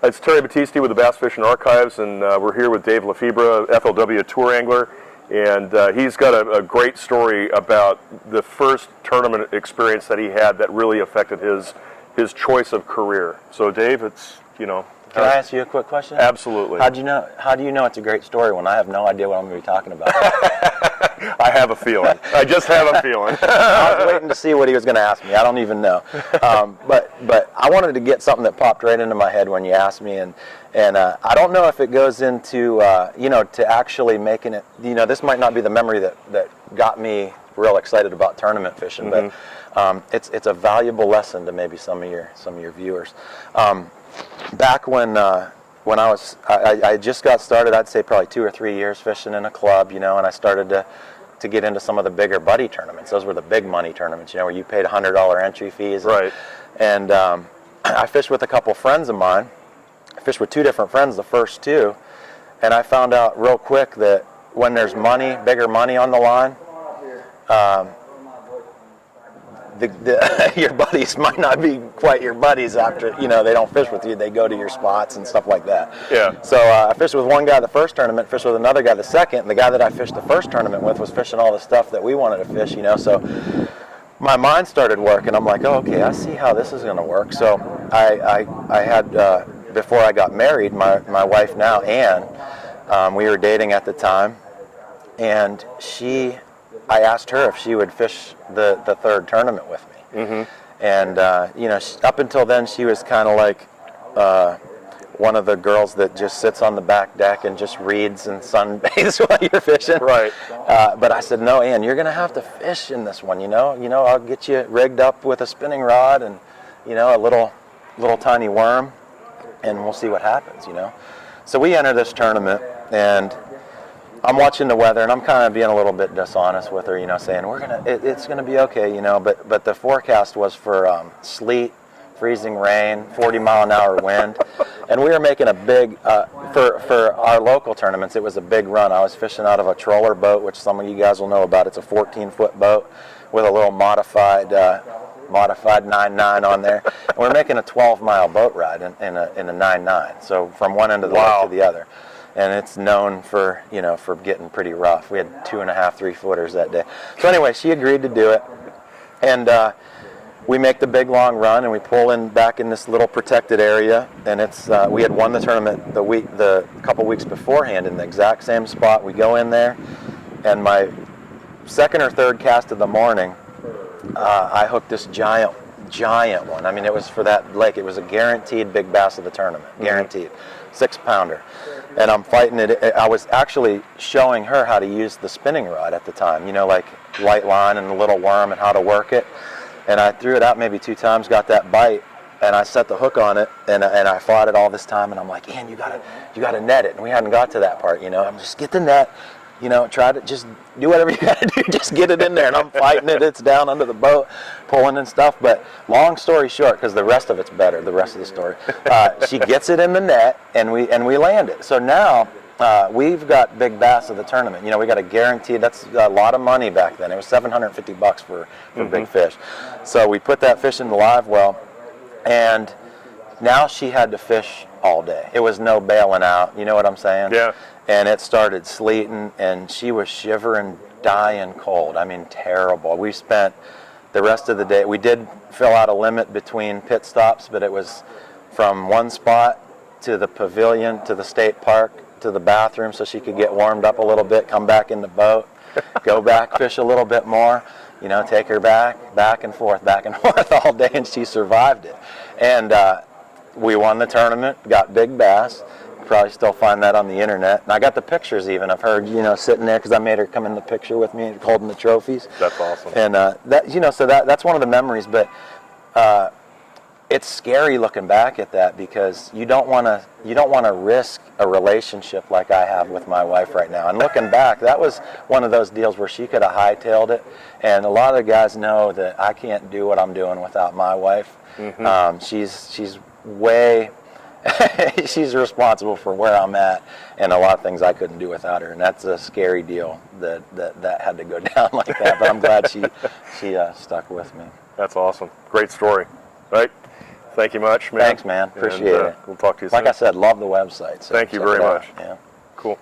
It's Terry Battisti with the Bass Fishing Archives, and we're here with Dave Lefebre, FLW tour angler, and he's got a great story about the first tournament experience that he had that really affected his choice of career. So, Dave, it's, you know. Can I ask you a quick question? Absolutely. How do you know it's a great story when I have no idea what I'm going to be talking about? I have a feeling. I just have a feeling. I was waiting to see what he was going to ask me. I don't even know. But I wanted to get something that popped right into my head when you asked me, and I don't know if it goes into to actually making it. This might not be the memory that got me real excited about tournament fishing, but it's a valuable lesson to maybe some of your viewers. Back when I just got started, I'd say probably 2 or 3 years fishing in a club, and I started to get into some of the bigger buddy tournaments. Those were the big money tournaments, where you paid $100 entry fees. Right. And I fished with a couple friends of mine. I fished with 2 different friends the first 2, and I found out real quick that when there's money, bigger money on the line, your buddies might not be quite your buddies after, they don't fish with you. They go to your spots and stuff like that. Yeah. So I fished with one guy the first tournament, fished with another guy the second, and the guy that I fished the first tournament with was fishing all the stuff that we wanted to fish, so my mind started working. I'm like, oh, okay, I see how this is going to work. So I had, before I got married, my wife now, Ann, we were dating at the time, and I asked her if she would fish the third tournament with me. Mm-hmm. And, up until then, she was kind of like one of the girls that just sits on the back deck and just reads and sunbathes while you're fishing. Right. But I said, no, Ann, you're going to have to fish in this one, I'll get you rigged up with a spinning rod and, a little tiny worm, and we'll see what happens, So we enter this tournament, and I'm watching the weather, and I'm kind of being a little bit dishonest with her, saying it's gonna be okay, But the forecast was for sleet, freezing rain, 40-mile-an-hour wind, and we were making a big for our local tournaments. It was a big run. I was fishing out of a troller boat, which some of you guys will know about. It's a 14-foot boat with a little modified 9.9 on there. And we're making a 12-mile boat ride in a 9.9. So from one end of the lake to the other. And it's known for, for getting pretty rough. We had 2.5 3-footers that day. So anyway, she agreed to do it. And we make the big long run, and we pull in back in this little protected area. And it's we had won the tournament the couple weeks beforehand in the exact same spot. We go in there, and my second or third cast of the morning, I hooked this giant one. I mean, it was for that lake. It was a guaranteed big bass of the tournament, guaranteed, 6-pounder. And I'm fighting it. I was actually showing her how to use the spinning rod at the time, like light line and a little worm and how to work it. And I threw it out maybe 2 times, got that bite, and I set the hook on it, and I fought it all this time. And I'm like, Ann, you gotta net it. And we hadn't got to that part, I'm just get the net. Try to just do whatever you got to do. Just get it in there, and I'm fighting it. It's down under the boat, pulling and stuff. But long story short, because the rest of it's better, the rest of the story, she gets it in the net, and we land it. So now we've got big bass of the tournament. We got a guaranteed. That's a lot of money back then. It was $750 for big fish. So we put that fish in the live well, and now she had to fish all day. It was no bailing out. You know what I'm saying? Yeah. And it started sleeting, and she was shivering, dying cold. I mean, terrible. We spent the rest of the day. We did fill out a limit between pit stops, but it was from one spot to the pavilion, to the state park, to the bathroom, so she could get warmed up a little bit, come back in the boat, go back, fish a little bit more, take her back and forth all day, and she survived it. And we won the tournament, got big bass. Probably still find that on the internet. And I got the pictures even of her, sitting there, because I made her come in the picture with me holding the trophies. That's awesome. And that's one of the memories. But it's scary looking back at that, because you don't want to risk a relationship like I have with my wife right now. And looking back, that was one of those deals where she could have hightailed it. And a lot of the guys know that I can't do what I'm doing without my wife. Mm-hmm. She's way. She's responsible for where I'm at, and a lot of things I couldn't do without her, and that's a scary deal that had to go down like that. But I'm glad she stuck with me. That's awesome. Great story, right? thank you much, man. Thanks, man. Appreciate it. We'll talk to you soon. Like I said, love the website. So thank you check very it out. much. Yeah. Cool.